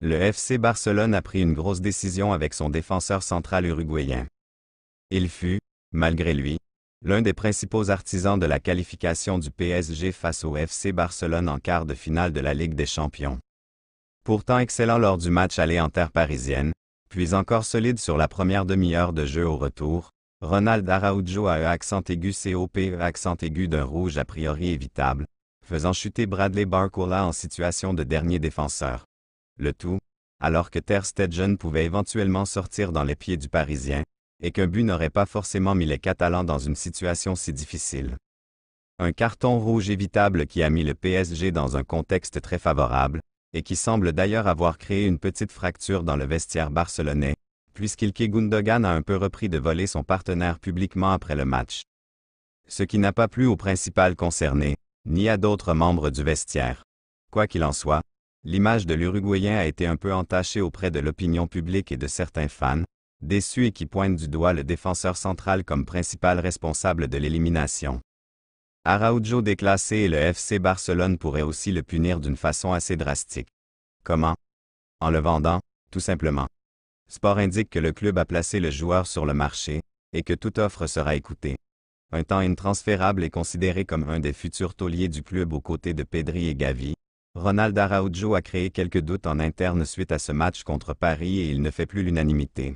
Le FC Barcelone a pris une grosse décision avec son défenseur central uruguayen. Il fut, malgré lui, l'un des principaux artisans de la qualification du PSG face au FC Barcelone en quart de finale de la Ligue des Champions. Pourtant excellent lors du match aller en terre parisienne, puis encore solide sur la première demi-heure de jeu au retour, Ronald Araujo a accent aigu accent aigu d'un rouge a priori évitable, faisant chuter Bradley Barcola en situation de dernier défenseur. Le tout, alors que Ter Stegen pouvait éventuellement sortir dans les pieds du Parisien, et qu'un but n'aurait pas forcément mis les Catalans dans une situation si difficile. Un carton rouge évitable qui a mis le PSG dans un contexte très favorable, et qui semble d'ailleurs avoir créé une petite fracture dans le vestiaire barcelonais, puisqu'Ilkay Gundogan a un peu repris de voler son partenaire publiquement après le match. Ce qui n'a pas plu au principal concerné, ni à d'autres membres du vestiaire. Quoi qu'il en soit, l'image de l'Uruguayen a été un peu entachée auprès de l'opinion publique et de certains fans, déçus et qui pointent du doigt le défenseur central comme principal responsable de l'élimination. Araujo déclassé et le FC Barcelone pourrait aussi le punir d'une façon assez drastique. Comment? En le vendant, tout simplement. Sport indique que le club a placé le joueur sur le marché, et que toute offre sera écoutée. Un temps intransférable est considéré comme un des futurs tauliers du club aux côtés de Pedri et Gavi. Ronald Araujo a créé quelques doutes en interne suite à ce match contre Paris et il ne fait plus l'unanimité.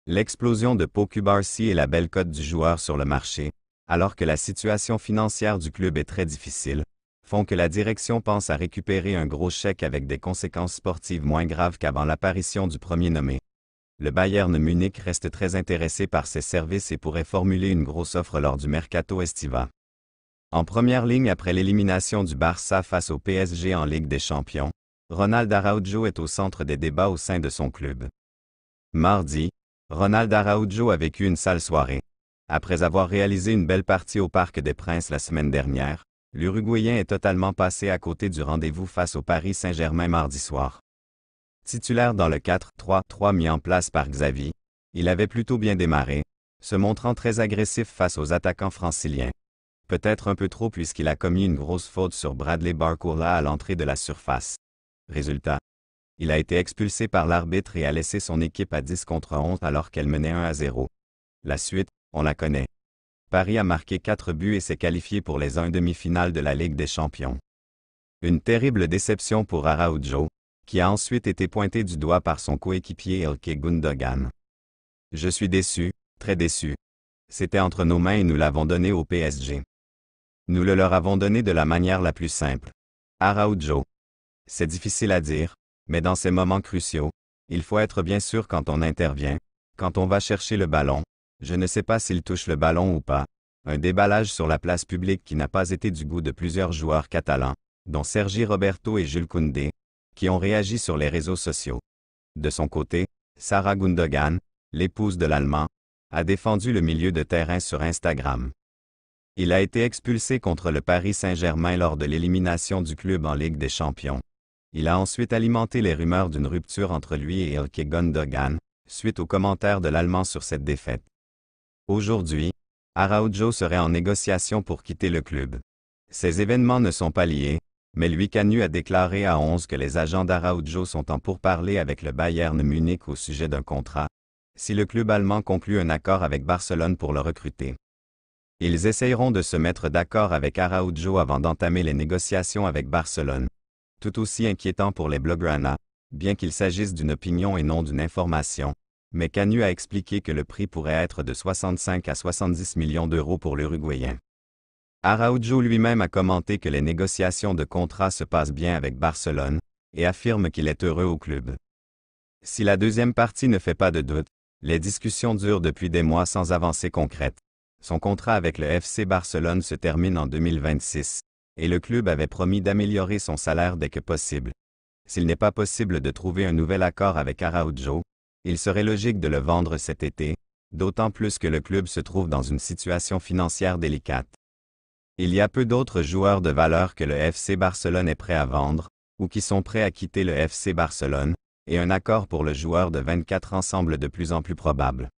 L'explosion de Pau Cubarsí et la belle cote du joueur sur le marché, alors que la situation financière du club est très difficile, font que la direction pense à récupérer un gros chèque avec des conséquences sportives moins graves qu'avant l'apparition du premier nommé. Le Bayern Munich reste très intéressé par ses services et pourrait formuler une grosse offre lors du mercato estival. En première ligne après l'élimination du Barça face au PSG en Ligue des Champions, Ronald Araujo est au centre des débats au sein de son club. Mardi, Ronald Araujo a vécu une sale soirée. Après avoir réalisé une belle partie au Parc des Princes la semaine dernière, l'Uruguayen est totalement passé à côté du rendez-vous face au Paris Saint-Germain mardi soir. Titulaire dans le 4-3-3 mis en place par Xavi, il avait plutôt bien démarré, se montrant très agressif face aux attaquants franciliens. Peut-être un peu trop puisqu'il a commis une grosse faute sur Bradley Barcola à l'entrée de la surface. Résultat, il a été expulsé par l'arbitre et a laissé son équipe à 10 contre 11 alors qu'elle menait 1-0. La suite, on la connaît. Paris a marqué 4 buts et s'est qualifié pour les demi-finales de la Ligue des Champions. Une terrible déception pour Araujo, qui a ensuite été pointé du doigt par son coéquipier Ilkay Gundogan. Je suis déçu, très déçu. C'était entre nos mains et nous l'avons donné au PSG. Nous le leur avons donné de la manière la plus simple. Araujo. C'est difficile à dire, mais dans ces moments cruciaux, il faut être bien sûr quand on intervient, quand on va chercher le ballon. Je ne sais pas s'il touche le ballon ou pas. Un déballage sur la place publique qui n'a pas été du goût de plusieurs joueurs catalans, dont Sergi Roberto et Jules Koundé, qui ont réagi sur les réseaux sociaux. De son côté, Sarah Gundogan, l'épouse de l'Allemand, a défendu le milieu de terrain sur Instagram. Il a été expulsé contre le Paris Saint-Germain lors de l'élimination du club en Ligue des Champions. Il a ensuite alimenté les rumeurs d'une rupture entre lui et Ilkay Gundogan, suite aux commentaires de l'Allemand sur cette défaite. Aujourd'hui, Araujo serait en négociation pour quitter le club. Ces événements ne sont pas liés, mais Louis Canu a déclaré à 11 que les agents d'Araujo sont en pourparlers avec le Bayern Munich au sujet d'un contrat, si le club allemand conclut un accord avec Barcelone pour le recruter. Ils essayeront de se mettre d'accord avec Araujo avant d'entamer les négociations avec Barcelone. Tout aussi inquiétant pour les Blaugrana, bien qu'il s'agisse d'une opinion et non d'une information, mais Canu a expliqué que le prix pourrait être de 65 à 70 millions d'euros pour l'Uruguayen. Araujo lui-même a commenté que les négociations de contrat se passent bien avec Barcelone, et affirme qu'il est heureux au club. Si la deuxième partie ne fait pas de doute, les discussions durent depuis des mois sans avancée concrète. Son contrat avec le FC Barcelone se termine en 2026, et le club avait promis d'améliorer son salaire dès que possible. S'il n'est pas possible de trouver un nouvel accord avec Araujo, il serait logique de le vendre cet été, d'autant plus que le club se trouve dans une situation financière délicate. Il y a peu d'autres joueurs de valeur que le FC Barcelone est prêt à vendre, ou qui sont prêts à quitter le FC Barcelone, et un accord pour le joueur de 24 ans semble de plus en plus probable.